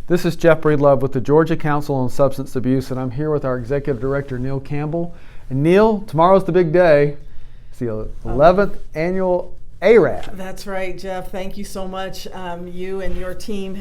This is Jeff Breedlove with the Georgia Council on Substance Abuse, and I'm here with our Executive Director, Neil Campbell. And Neil, tomorrow's the big day. It's the 11th annual ARAD. That's right, Jeff. Thank you so much. You and your team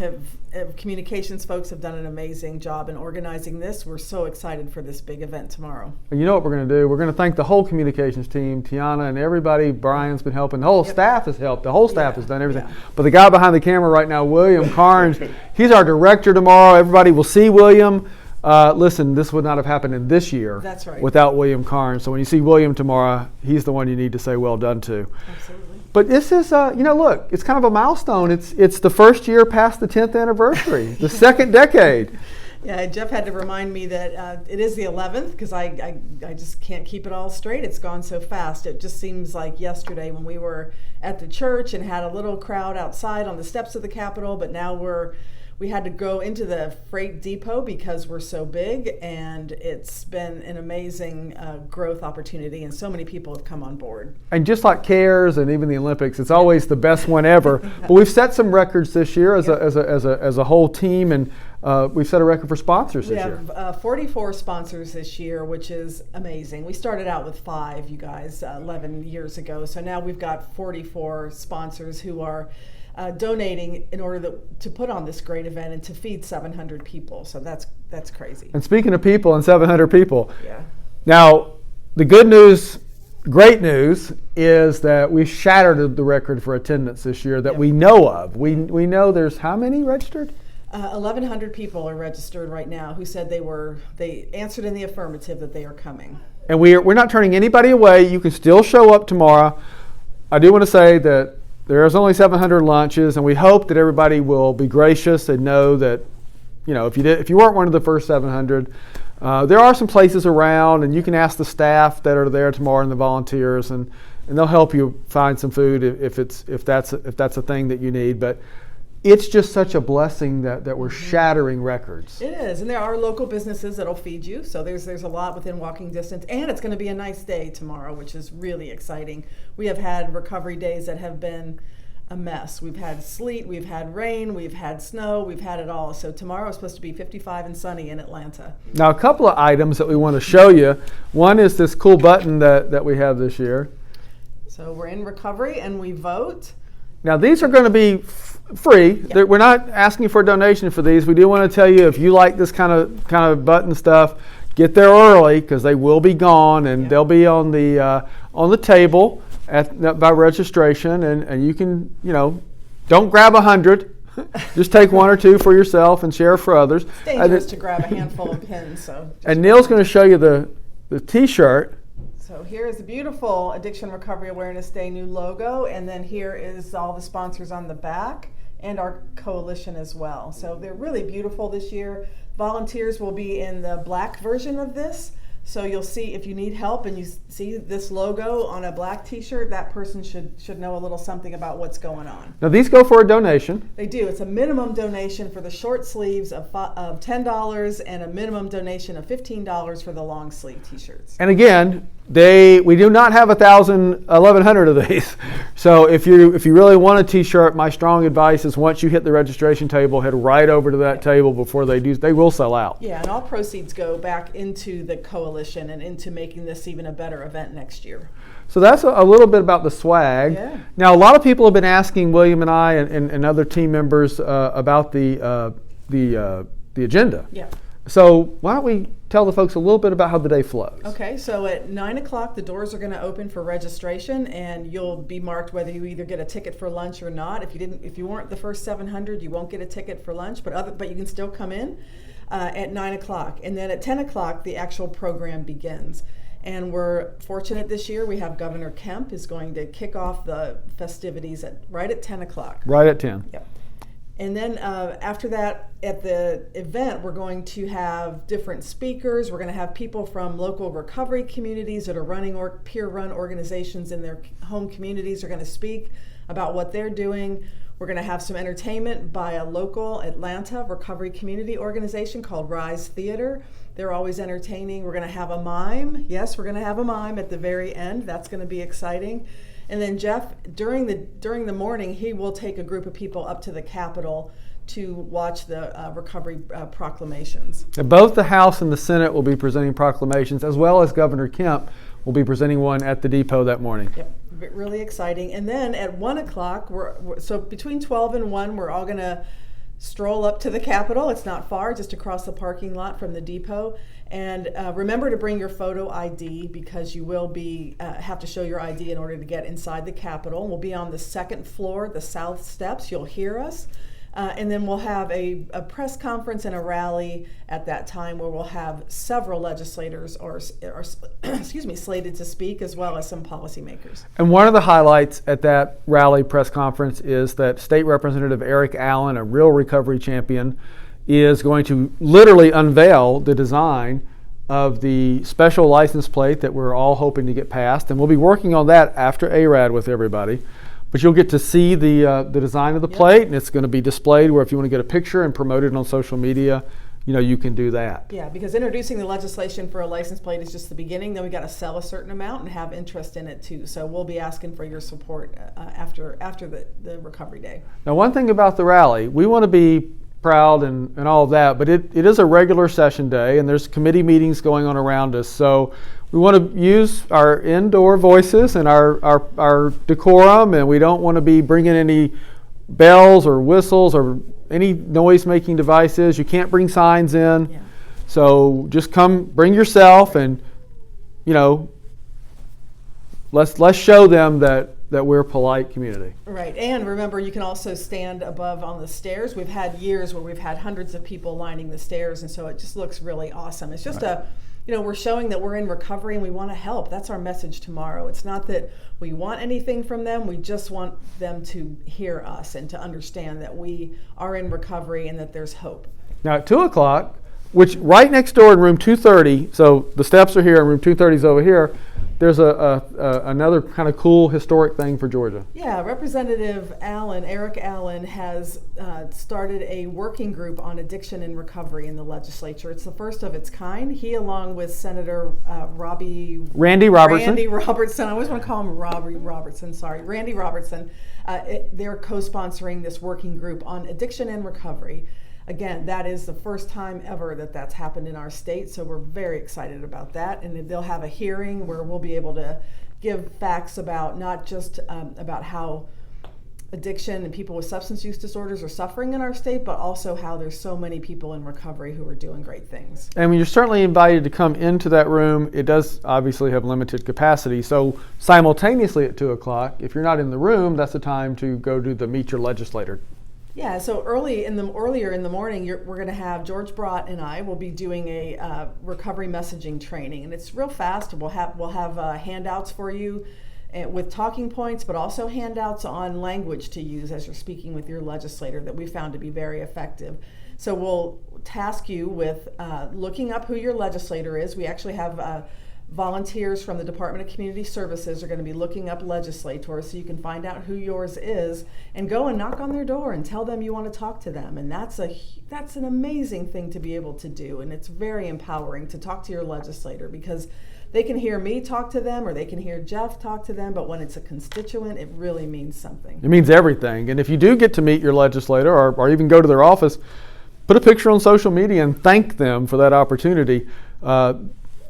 communications folks have done an amazing job in organizing this. We're so excited for this big event tomorrow. And you know what we're going to do? We're going to thank the whole communications team, Tiana and everybody. Brian's been helping. The whole staff has helped. The whole staff has done everything. Yeah. But the guy behind the camera right now, William Carnes, he's our director tomorrow. Everybody will see William. Listen, this would not have happened in this year. That's right. Without William Carnes. So when you see William tomorrow, he's the one you need to say well done to. Absolutely. But this is, look, it's kind of a milestone. It's the first year past the 10th anniversary, the second decade. Yeah, Jeff had to remind me that it is the 11th because I just can't keep it all straight. It's gone so fast. It just seems like yesterday when we were at the church and had a little crowd outside on the steps of the Capitol, but now we had to go into the freight depot because we're so big, and it's been an amazing growth opportunity, and so many people have come on board. And just like CARES and even the Olympics, it's always the best one ever. But we've set some records this year as a whole team, and we've set a record for sponsors this year. We have 44 sponsors this year, which is amazing. We started out with 5, you guys, 11 years ago. So now we've got 44 sponsors who are donating in order to put on this great event and to feed 700 people. So that's crazy. And speaking of people and 700 people, yeah. Now the good news, great news, is that we shattered the record for attendance this year that we know of. We know there's how many registered? 1,100 people are registered right now who said they answered in the affirmative that they are coming. And we're not turning anybody away. You can still show up tomorrow. I do want to say that there's only 700 lunches, and we hope that everybody will be gracious and know that, if you weren't one of the first 700, there are some places around, and you can ask the staff that are there tomorrow and the volunteers, and they'll help you find some food if that's a thing that you need. But it's just such a blessing that we're shattering records. It is, and there are local businesses that'll feed you, so there's a lot within walking distance, and it's going to be a nice day tomorrow, which is really exciting. We have had recovery days that have been a mess. We've had sleet, we've had rain, we've had snow, we've had it all. So tomorrow is supposed to be 55 and sunny in Atlanta. Now, a couple of items that we want to show you. One is this cool button that we have this year. So we're in recovery and we vote. Now, these are going to be free. Yep. We're not asking for a donation for these. We do want to tell you, if you like this kind of button stuff, get there early because they will be gone, and they'll be on the table by registration, and you can, don't grab 100. Just take 1 or 2 for yourself and share for others. It's dangerous to grab a handful of pins. And Neil's going to show you the T-shirt. So here is the beautiful Addiction Recovery Awareness Day new logo, and then here is all the sponsors on the back and our coalition as well. So they're really beautiful this year. Volunteers will be in the black version of this. So you'll see, if you need help and you see this logo on a black T-shirt, that person should know a little something about what's going on. Now these go for a donation. They do. It's a minimum donation for the short sleeves of $10 and a minimum donation of $15 for the long sleeve T-shirts. And again, we do not have 1,100 of these. So if you really want a T-shirt, my strong advice is once you hit the registration table, head right over to that table before they will sell out. Yeah, and all proceeds go back into the coalition and into making this even a better event next year. So that's a little bit about the swag. Yeah. Now, a lot of people have been asking William and I and other team members about the agenda. Yeah. So why don't we tell the folks a little bit about how the day flows? Okay, so at 9 o'clock, the doors are going to open for registration, and you'll be marked whether you either get a ticket for lunch or not. If you weren't the first 700, you won't get a ticket for lunch, but you can still come in at 9 o'clock. And then at 10 o'clock, the actual program begins. And we're fortunate this year, we have Governor Kemp is going to kick off the festivities right at 10 o'clock. Right at 10. Yep. And then after that, at the event, we're going to have different speakers. We're going to have people from local recovery communities that are running peer-run organizations in their home communities are going to speak about what they're doing. We're going to have some entertainment by a local Atlanta recovery community organization called Rise Theater. They're always entertaining. We're going to have a mime. Yes, we're going to have a mime at the very end. That's going to be exciting. And then Jeff, during the morning, he will take a group of people up to the Capitol to watch the recovery proclamations. And both the House and the Senate will be presenting proclamations, as well as Governor Kemp will be presenting one at the depot that morning. Yep, really exciting. And then at 1 o'clock, so between 12 and 1, we're all going to stroll up to the Capitol. It's not far, just across the parking lot from the depot. And remember to bring your photo ID, because you will be have to show your ID in order to get inside the Capitol. We'll be on the second floor, the south steps. You'll hear us. And then we'll have a press conference and a rally at that time, where we'll have several legislators or slated to speak, as well as some policymakers. And one of the highlights at that rally press conference is that State Representative Eric Allen, a real recovery champion, is going to literally unveil the design of the special license plate that we're all hoping to get passed. And we'll be working on that after ARAD with everybody. But you'll get to see the design of the plate, and it's going to be displayed where if you want to get a picture and promote it on social media, you can do that. Yeah, because introducing the legislation for a license plate is just the beginning. Then we got to sell a certain amount and have interest in it too. So we'll be asking for your support after the recovery day. Now, one thing about the rally, we want to be proud and all of that, but it is a regular session day, and there's committee meetings going on around us. So we want to use our indoor voices and our decorum, and we don't want to be bringing any bells or whistles or any noise-making devices. You can't bring signs in. Yeah. So just come, bring yourself, and let's show them that we're a polite community. Right, and remember, you can also stand above on the stairs. We've had years where we've had hundreds of people lining the stairs, and so it just looks really awesome. It's just we're showing that we're in recovery and we want to help. That's our message tomorrow. It's not that we want anything from them. We just want them to hear us and to understand that we are in recovery and that there's hope. Now at 2 o'clock, which right next door in room 230, so the steps are here and room 230 is over here, there's another kind of cool historic thing for Georgia. Yeah, Representative Eric Allen, has started a working group on addiction and recovery in the legislature. It's the first of its kind. He, along with Senator Randy Robertson. I always want to call him Randy Robertson. They're co-sponsoring this working group on addiction and recovery. Again, that is the first time ever that's happened in our state, so we're very excited about that. And they'll have a hearing where we'll be able to give facts about not just about how addiction and people with substance use disorders are suffering in our state, but also how there's so many people in recovery who are doing great things. And you're certainly invited to come into that room. It does obviously have limited capacity, so simultaneously at 2 o'clock, if you're not in the room, that's the time to go do the Meet Your Legislator. Yeah, so earlier in the morning, we're going to have George Brott and I will be doing a recovery messaging training, and it's real fast. We'll have handouts for you with talking points, but also handouts on language to use as you're speaking with your legislator that we found to be very effective. So we'll task you with looking up who your legislator is. We actually have volunteers from the Department of Community Services are going to be looking up legislators, so you can find out who yours is and go and knock on their door and tell them you want to talk to them. And that's an amazing thing to be able to do, and it's very empowering to talk to your legislator, because they can hear me talk to them or they can hear Jeff talk to them, but when it's a constituent, it really means something. It means everything. And if you do get to meet your legislator or even go to their office, put a picture on social media and thank them for that opportunity.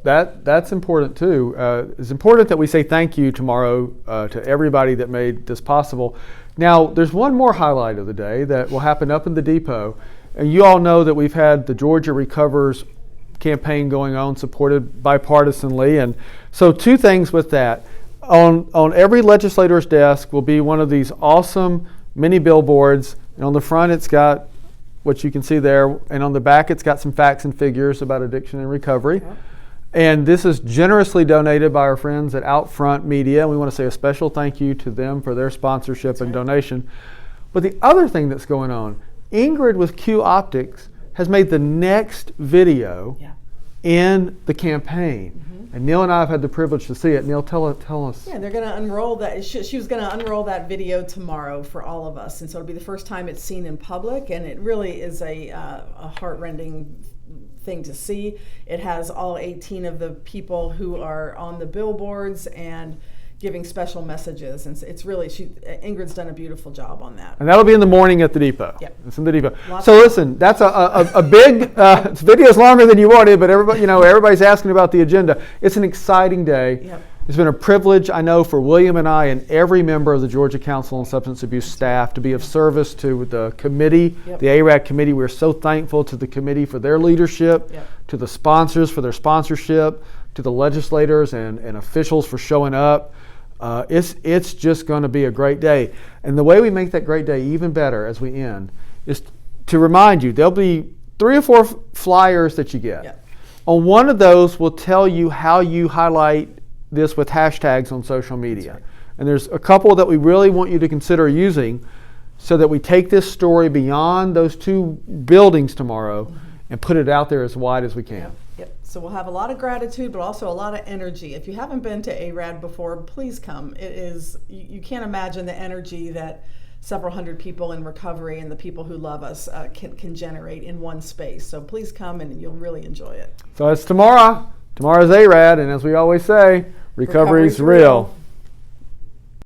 That's important too. It's important that we say thank you tomorrow to everybody that made this possible. Now, there's one more highlight of the day that will happen up in the depot. And you all know that we've had the Georgia Recovers campaign going on, supported bipartisanly. And so 2 things with that. On every legislator's desk will be one of these awesome mini billboards. And on the front, it's got what you can see there. And on the back, it's got some facts and figures about addiction and recovery. Okay. And this is generously donated by our friends at Outfront Media. We want to say a special thank you to them for their sponsorship and donation. But the other thing that's going on, Ingrid with Q Optics has made the next video in the campaign. Mm-hmm. And Neil and I have had the privilege to see it. Neil, tell us. Yeah, they're going to unroll that. She was going to unroll that video tomorrow for all of us. And so it'll be the first time it's seen in public. And it really is a heart-rending thing to see. It has all 18 of the people who are on the billboards, and giving special messages, and it's really Ingrid's done a beautiful job on that. And that'll be in the morning at the depot. Yep. It's in the depot. Lots So listen, that's a big this video's longer than you wanted, but everybody's asking about the agenda. It's an exciting day. Yep. It's been a privilege, I know, for William and I and every member of the Georgia Council on Substance Abuse staff to be of service to the committee, Yep. the ARAD committee. We're so thankful to the committee for their leadership, Yep. to the sponsors for their sponsorship, to the legislators and officials for showing up. It's just going to be a great day. And the way we make that great day even better as we end is to remind you, there'll be 3 or 4 flyers that you get. Yep. On one of those, we'll tell you how you highlight this with hashtags on social media. Right. And there's a couple that we really want you to consider using so that we take this story beyond those 2 buildings tomorrow and put it out there as wide as we can. Yep. So we'll have a lot of gratitude, but also a lot of energy. If you haven't been to ARAD before, please come. It is, you can't imagine the energy that several hundred people in recovery and the people who love us can generate in one space. So please come and you'll really enjoy it. So it's tomorrow. Tomorrow's ARAD, and as we always say, recovery's real.